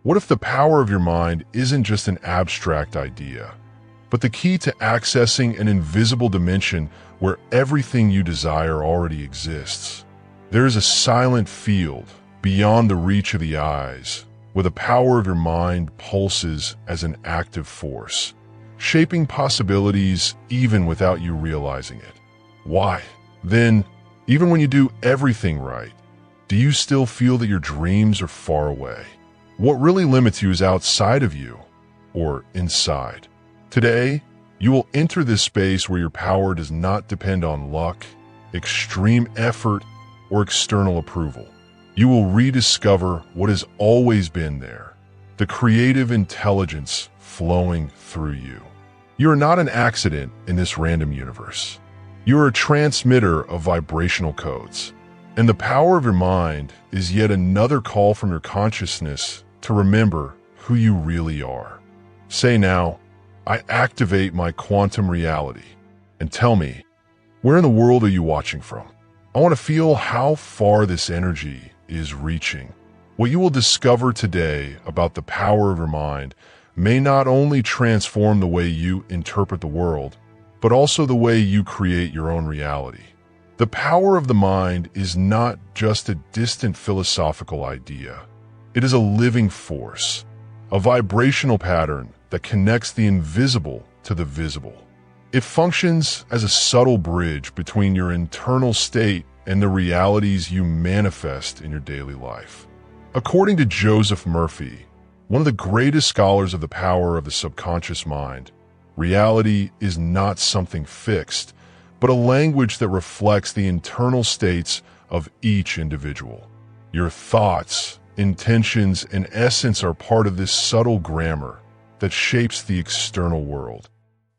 What if the power of your mind isn't just an abstract idea, but the key to accessing an invisible dimension where everything you desire already exists? There is a silent field beyond the reach of the eyes, where the power of your mind pulses as an active force, shaping possibilities even without you realizing it. Why? Then, even when you do everything right, do you still feel that your dreams are far away? What really limits you is outside of you, or inside. Today, you will enter this space where your power does not depend on luck, extreme effort, or external approval. You will rediscover what has always been there, the creative intelligence flowing through you. You are not an accident in this random universe. You are a transmitter of vibrational codes, and the power of your mind is yet another call from your consciousness to remember who you really are. Say now, I activate my quantum reality, and tell me, where in the world are you watching from? I want to feel how far this energy is reaching. What you will discover today about the power of your mind may not only transform the way you interpret the world, but also the way you create your own reality. The power of the mind is not just a distant philosophical idea. It is a living force, a vibrational pattern that connects the invisible to the visible. It functions as a subtle bridge between your internal state and the realities you manifest in your daily life. According to Joseph Murphy, one of the greatest scholars of the power of the subconscious mind, reality is not something fixed, but a language that reflects the internal states of each individual. Your thoughts, intentions, and essence are part of this subtle grammar that shapes the external world.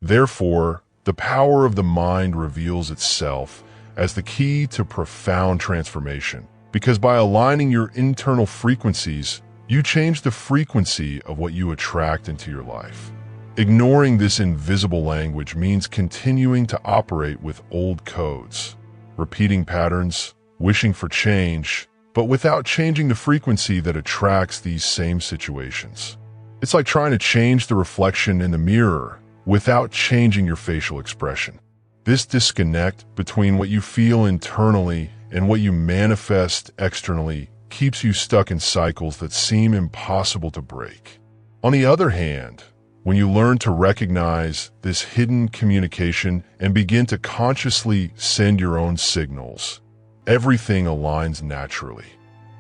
Therefore, the power of the mind reveals itself as the key to profound transformation, because by aligning your internal frequencies, you change the frequency of what you attract into your life. Ignoring this invisible language means continuing to operate with old codes, repeating patterns, wishing for change, but without changing the frequency that attracts these same situations. It's like trying to change the reflection in the mirror without changing your facial expression. This disconnect between what you feel internally and what you manifest externally keeps you stuck in cycles that seem impossible to break. On the other hand, when you learn to recognize this hidden communication and begin to consciously send your own signals, everything aligns naturally.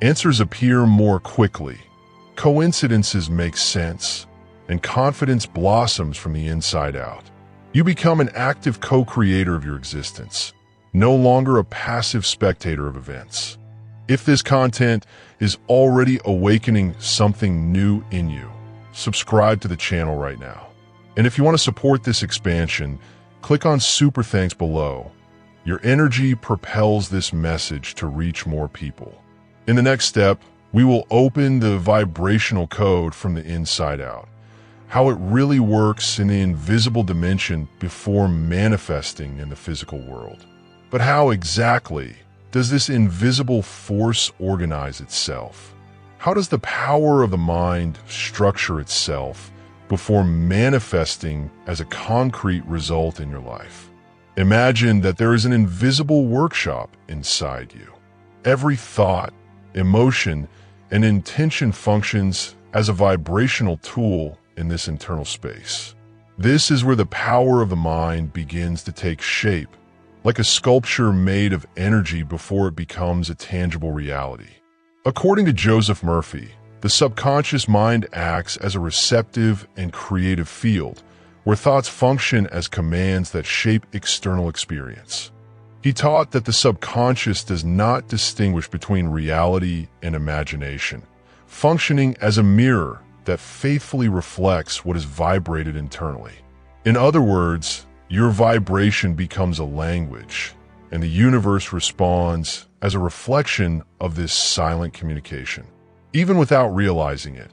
Answers appear more quickly, coincidences make sense, and confidence blossoms from the inside out. You become an active co-creator of your existence, no longer a passive spectator of events. If this content is already awakening something new in you, subscribe to the channel right now. And if you want to support this expansion, click on Super Thanks below. Your energy propels this message to reach more people. In the next step, we will open the vibrational code from the inside out, how it really works in the invisible dimension before manifesting in the physical world. But how exactly does this invisible force organize itself? How does the power of the mind structure itself before manifesting as a concrete result in your life? Imagine that there is an invisible workshop inside you. Every thought, emotion, and intention functions as a vibrational tool in this internal space. This is where the power of the mind begins to take shape, like a sculpture made of energy before it becomes a tangible reality. According to Joseph Murphy, the subconscious mind acts as a receptive and creative field where thoughts function as commands that shape external experience. He taught that the subconscious does not distinguish between reality and imagination, functioning as a mirror that faithfully reflects what is vibrated internally. In other words, your vibration becomes a language, and the universe responds as a reflection of this silent communication. Even without realizing it,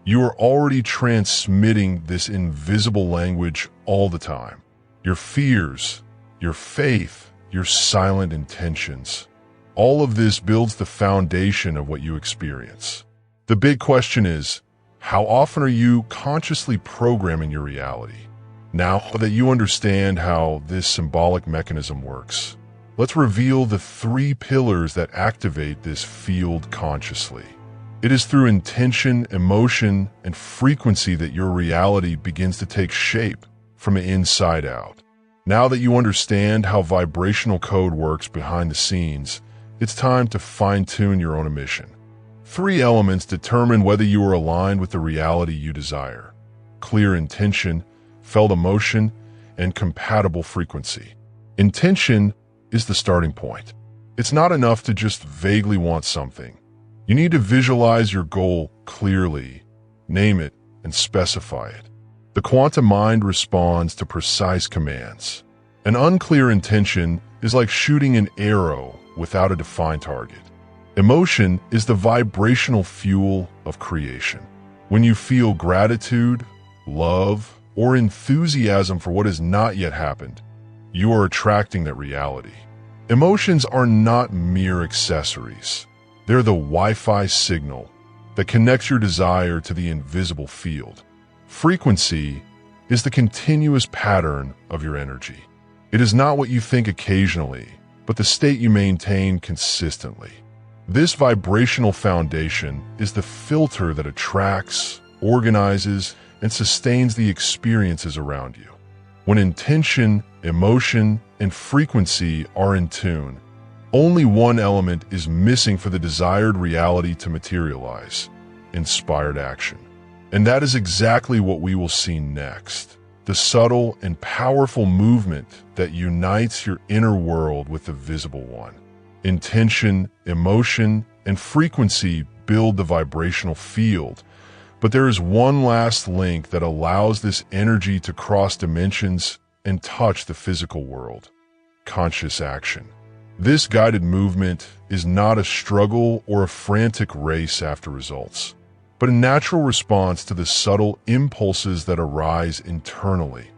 you are already transmitting this invisible language all the time. Your fears, your faith, your silent intentions. All of this builds the foundation of what you experience. The big question is, How often are you consciously programming your reality? Now that you understand how this symbolic mechanism works, let's reveal the 3 pillars that activate this field consciously. It is through intention, emotion, and frequency that your reality begins to take shape from the inside out. Now that you understand how vibrational code works behind the scenes, it's time to fine-tune your own emission. 3 elements determine whether you are aligned with the reality you desire: clear intention, felt emotion, and compatible frequency. Intention is the starting point. It's not enough to just vaguely want something. You need to visualize your goal clearly, name it, and specify it. The quantum mind responds to precise commands. An unclear intention is like shooting an arrow without a defined target. Emotion is the vibrational fuel of creation. When you feel gratitude, love, or enthusiasm for what has not yet happened, you are attracting that reality. Emotions are not mere accessories. They're the Wi-Fi signal that connects your desire to the invisible field. Frequency is the continuous pattern of your energy. It is not what you think occasionally, but the state you maintain consistently. This vibrational foundation is the filter that attracts, organizes, and sustains the experiences around you. When intention, emotion, and frequency are in tune, only one element is missing for the desired reality to materialize: inspired action. And that is exactly what we will see next. The subtle and powerful movement that unites your inner world with the visible one. Intention, emotion, and frequency build the vibrational field, but there is one last link that allows this energy to cross dimensions and touch the physical world: conscious action. This guided movement is not a struggle or a frantic race after results, but a natural response to the subtle impulses that arise internally,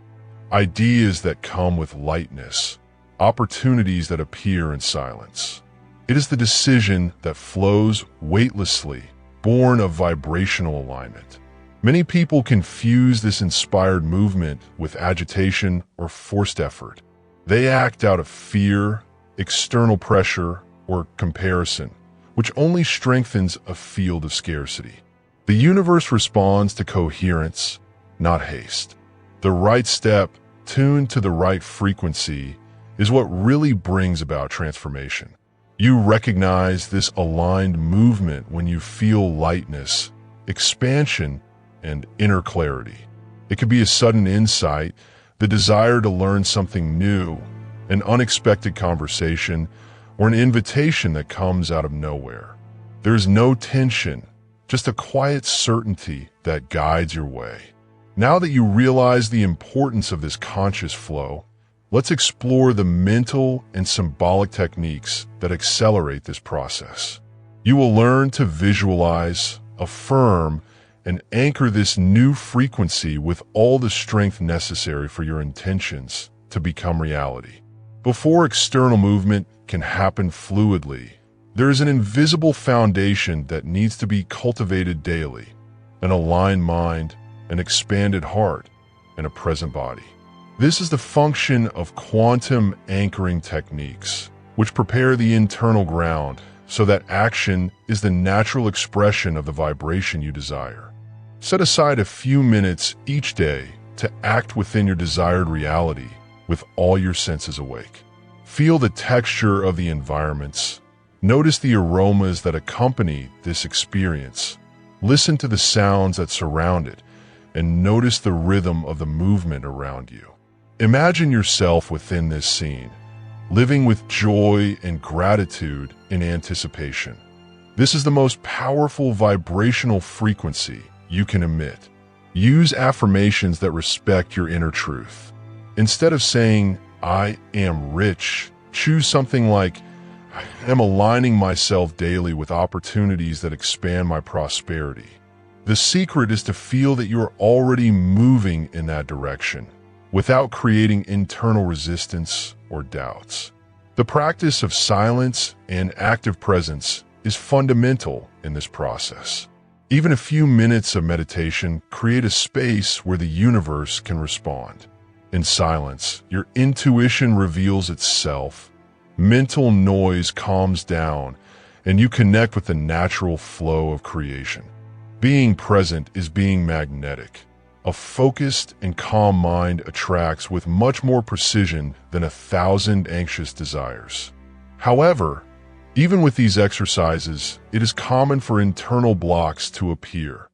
ideas that come with lightness, opportunities that appear in silence. It is the decision that flows weightlessly, born of vibrational alignment. Many people confuse this inspired movement with agitation or forced effort. They act out of fear, external pressure, or comparison, which only strengthens a field of scarcity. The universe responds to coherence, not haste. The right step, tuned to the right frequency, is what really brings about transformation. You recognize this aligned movement when you feel lightness, expansion, and inner clarity. It could be a sudden insight, the desire to learn something new, an unexpected conversation, or an invitation that comes out of nowhere. There is no tension, just a quiet certainty that guides your way. Now that you realize the importance of this conscious flow, let's explore the mental and symbolic techniques that accelerate this process. You will learn to visualize, affirm, and anchor this new frequency with all the strength necessary for your intentions to become reality. Before external movement can happen fluidly, there is an invisible foundation that needs to be cultivated daily: an aligned mind, an expanded heart, and a present body. This is the function of quantum anchoring techniques, which prepare the internal ground so that action is the natural expression of the vibration you desire. Set aside a few minutes each day to act within your desired reality with all your senses awake. Feel the texture of the environments. Notice the aromas that accompany this experience. Listen to the sounds that surround it, and notice the rhythm of the movement around you. Imagine yourself within this scene, living with joy and gratitude in anticipation. This is the most powerful vibrational frequency you can emit. Use affirmations that respect your inner truth. Instead of saying, "I am rich," choose something like, "I am aligning myself daily with opportunities that expand my prosperity." The secret is to feel that you are already moving in that direction, without creating internal resistance or doubts. The practice of silence and active presence is fundamental in this process. Even a few minutes of meditation create a space where the universe can respond. In silence, your intuition reveals itself, mental noise calms down, and you connect with the natural flow of creation. Being present is being magnetic. A focused and calm mind attracts with much more precision than 1,000 anxious desires. However, even with these exercises, it is common for internal blocks to appear.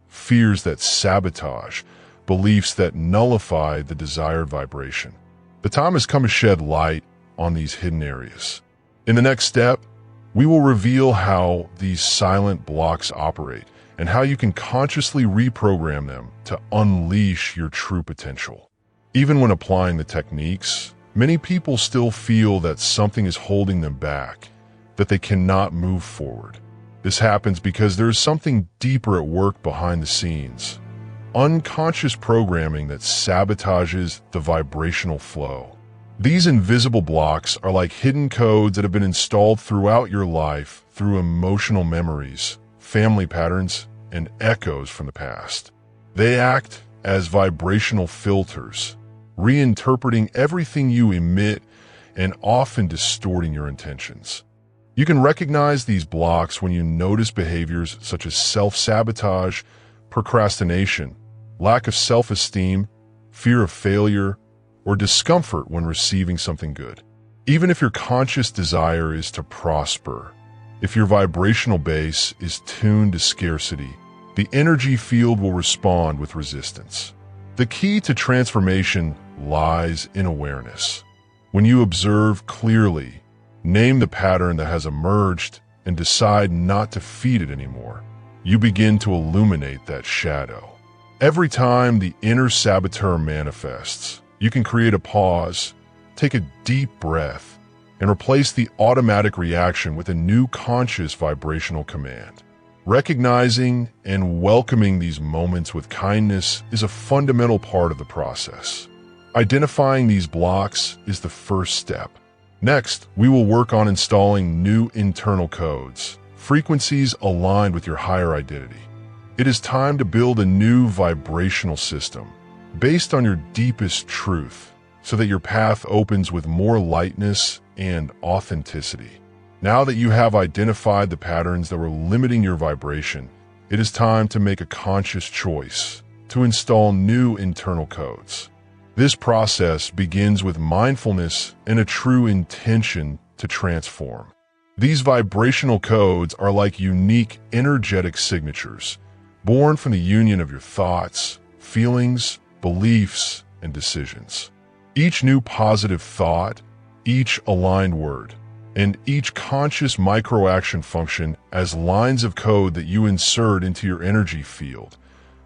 Fears that sabotage, beliefs that nullify the desired vibration. The time has come to shed light on these hidden areas. In the next step, we will reveal how these silent blocks operate and how you can consciously reprogram them to unleash your true potential. Even when applying the techniques, many people still feel that something is holding them back, that they cannot move forward. This happens because there is something deeper at work behind the scenes. Unconscious programming that sabotages the vibrational flow. These invisible blocks are like hidden codes that have been installed throughout your life through emotional memories, family patterns, and echoes from the past. They act as vibrational filters, reinterpreting everything you emit and often distorting your intentions. You can recognize these blocks when you notice behaviors such as self-sabotage, procrastination, lack of self-esteem, fear of failure, or discomfort when receiving something good. Even if your conscious desire is to prosper, if your vibrational base is tuned to scarcity, the energy field will respond with resistance. The key to transformation lies in awareness. When you observe clearly, name the pattern that has emerged, and decide not to feed it anymore, you begin to illuminate that shadow. Every time the inner saboteur manifests, you can create a pause, take a deep breath, and replace the automatic reaction with a new conscious vibrational command. Recognizing and welcoming these moments with kindness is a fundamental part of the process. Identifying these blocks is the first step. Next, we will work on installing new internal codes, frequencies aligned with your higher identity. It is time to build a new vibrational system based on your deepest truth so that your path opens with more lightness and authenticity. Now that you have identified the patterns that were limiting your vibration, it is time to make a conscious choice to install new internal codes. This process begins with mindfulness and a true intention to transform. These vibrational codes are like unique energetic signatures, born from the union of your thoughts, feelings, beliefs, and decisions. Each new positive thought, each aligned word, and each conscious micro-action function as lines of code that you insert into your energy field,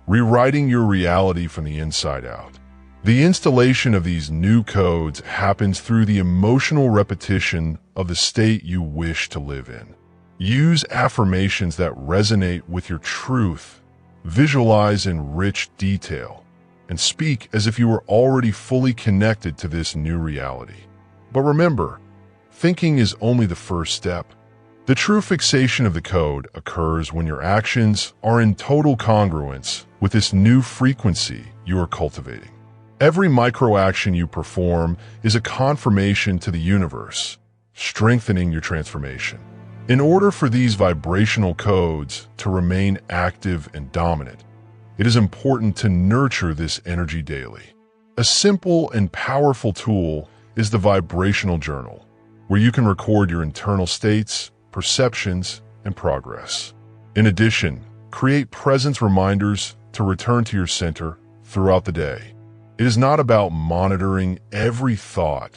rewriting your reality from the inside out. The installation of these new codes happens through the emotional repetition of the state you wish to live in. Use affirmations that resonate with your truth, visualize in rich detail, and speak as if you were already fully connected to this new reality. But remember, thinking is only the first step. The true fixation of the code occurs when your actions are in total congruence with this new frequency you are cultivating. Every micro-action you perform is a confirmation to the universe, strengthening your transformation. In order for these vibrational codes to remain active and dominant, it is important to nurture this energy daily. A simple and powerful tool is the vibrational journal, where you can record your internal states, perceptions, and progress. In addition, create presence reminders to return to your center throughout the day. It is not about monitoring every thought,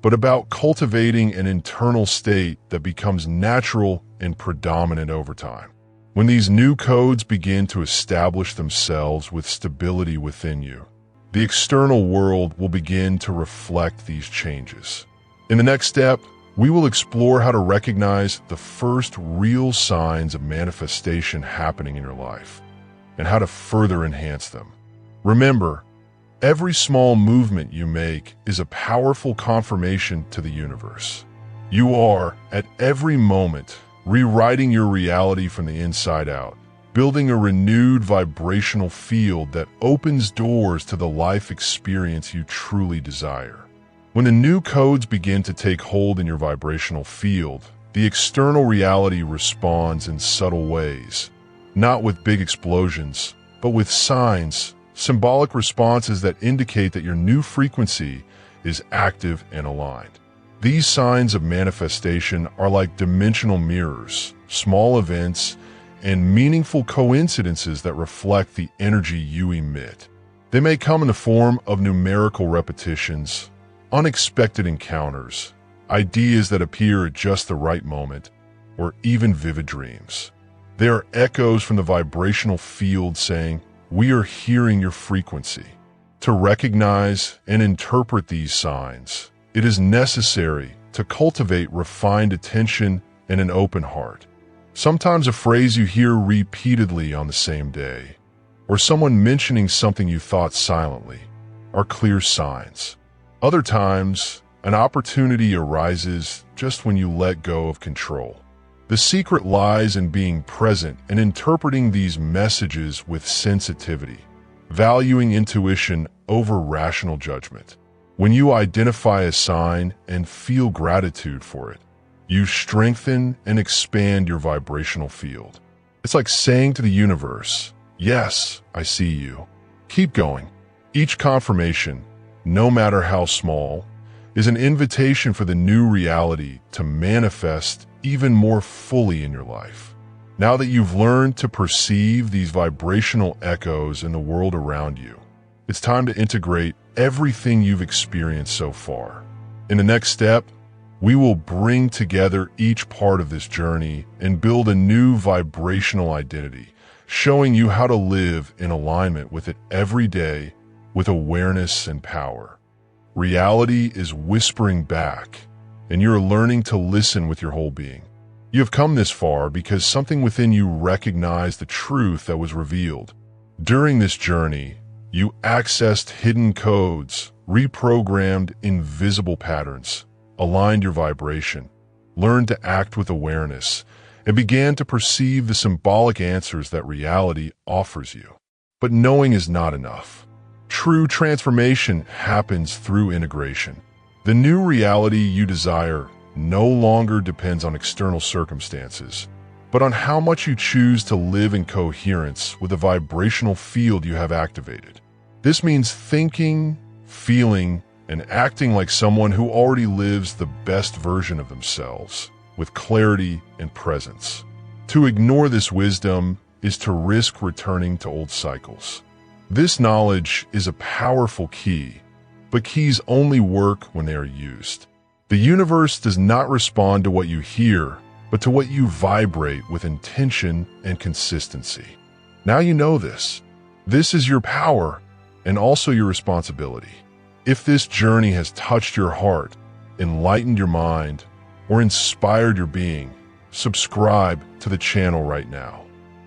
but about cultivating an internal state that becomes natural and predominant over time. When these new codes begin to establish themselves with stability within you, the external world will begin to reflect these changes. In the next step, we will explore how to recognize the first real signs of manifestation happening in your life and how to further enhance them. Remember, every small movement you make is a powerful confirmation to the universe. You are, at every moment, rewriting your reality from the inside out, building a renewed vibrational field that opens doors to the life experience you truly desire. When the new codes begin to take hold in your vibrational field, the external reality responds in subtle ways, not with big explosions, but with signs, symbolic responses that indicate that your new frequency is active and aligned. These signs of manifestation are like dimensional mirrors, small events, and meaningful coincidences that reflect the energy you emit. They may come in the form of numerical repetitions, unexpected encounters, ideas that appear at just the right moment, or even vivid dreams. They are echoes from the vibrational field saying, "We are hearing your frequency." To recognize and interpret these signs, it is necessary to cultivate refined attention and an open heart. Sometimes a phrase you hear repeatedly on the same day, or someone mentioning something you thought silently, are clear signs. Other times, an opportunity arises just when you let go of control. The secret lies in being present and interpreting these messages with sensitivity, valuing intuition over rational judgment. When you identify a sign and feel gratitude for it, you strengthen and expand your vibrational field. It's like saying to the universe, "Yes, I see you. Keep going." Each confirmation, no matter how small, is an invitation for the new reality to manifest even more fully in your life. Now that you've learned to perceive these vibrational echoes in the world around you, it's time to integrate everything you've experienced so far. In the next step, we will bring together each part of this journey and build a new vibrational identity, showing you how to live in alignment with it every day with awareness and power. Reality is whispering back, and you're learning to listen with your whole being. You have come this far because something within you recognized the truth that was revealed. During this journey, you accessed hidden codes, reprogrammed invisible patterns, aligned your vibration, learned to act with awareness, and began to perceive the symbolic answers that reality offers you. But knowing is not enough. True transformation happens through integration. The new reality you desire no longer depends on external circumstances, but on how much you choose to live in coherence with the vibrational field you have activated. This means thinking, feeling, and acting like someone who already lives the best version of themselves, with clarity and presence. To ignore this wisdom is to risk returning to old cycles. This knowledge is a powerful key, but keys only work when they are used. The universe does not respond to what you hear, but to what you vibrate with intention and consistency. Now you know this. This is your power and also your responsibility. If this journey has touched your heart, enlightened your mind, or inspired your being, subscribe to the channel right now.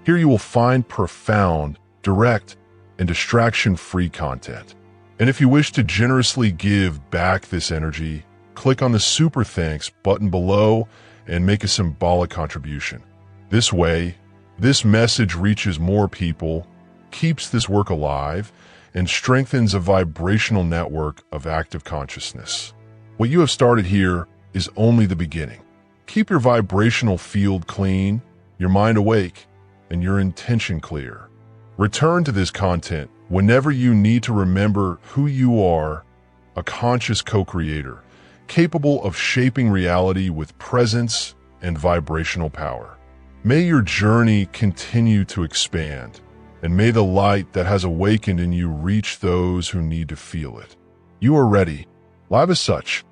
Here you will find profound, direct, and distraction-free content. And if you wish to generously give back this energy, click on the Super Thanks button below and make a symbolic contribution. This way, this message reaches more people, keeps this work alive, and strengthens a vibrational network of active consciousness. What you have started here is only the beginning. Keep your vibrational field clean, your mind awake, and your intention clear. Return to this content whenever you need to remember who you are, a conscious co-creator, capable of shaping reality with presence and vibrational power. May your journey continue to expand, and may the light that has awakened in you reach those who need to feel it. You are ready. Live as such.